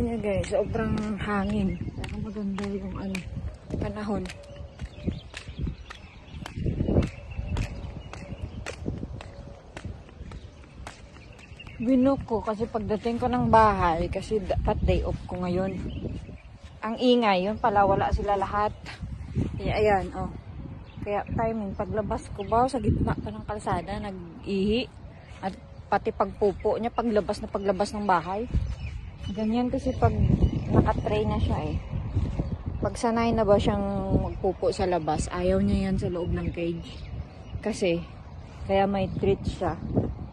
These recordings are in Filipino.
niyo guys, sobrang hangin. Pero maganda yung panahon. Binok ko kasi pagdating ko ng bahay, kasi dapat day off ko ngayon. Ang ingay, yun pala, wala sila lahat. Kaya ayan, oh. Kaya timing, paglabas ko ba, sa gitna pa ng kalsada, nag-ihi. At pati pagpupo niya, paglabas ng bahay. Ganyan kasi pag nakatray na siya eh. Pag sanay na ba siyang magpupo sa labas, ayaw niya yan sa loob ng cage. Kasi, kaya may treat siya.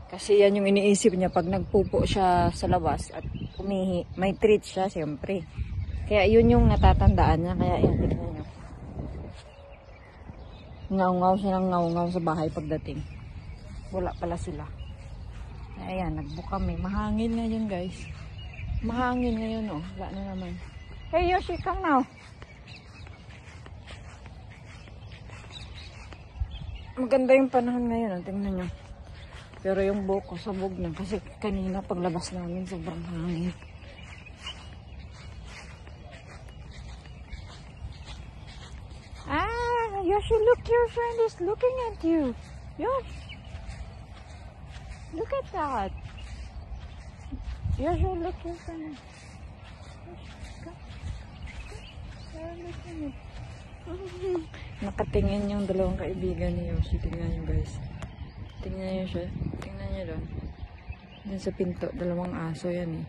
Kasi yan yung iniisip niya pag nagpupo siya sa labas at umihi. May treat siya, siyempre. Kaya yun yung natatandaan niya. Kaya yan, tignan niyo. Ngaw-ngaw silang ngaw-ngaw sa bahay pagdating. Wala pala sila. Kaya yan, nagbook kami. Mahangin ngayon guys. Mahangin ngayon oh. Wala na naman. Hey Yoshi, come now. Maganda yung panahon ngayon. Tingnan nyo. Pero yung buhok ko sabog na. Kasi kanina paglabas namin sobrang hangin. Ah, Yoshi, look, your friend is looking at you. Yosh. Look at that. Yoshi, look, your friend. Nakatingin yung dalawang kaibigan ni Yoshi. Tingnan nyo guys. Tingnan nyo siya. Tingnan nyo doon. Diyan sa pinto. Dalawang aso yan eh.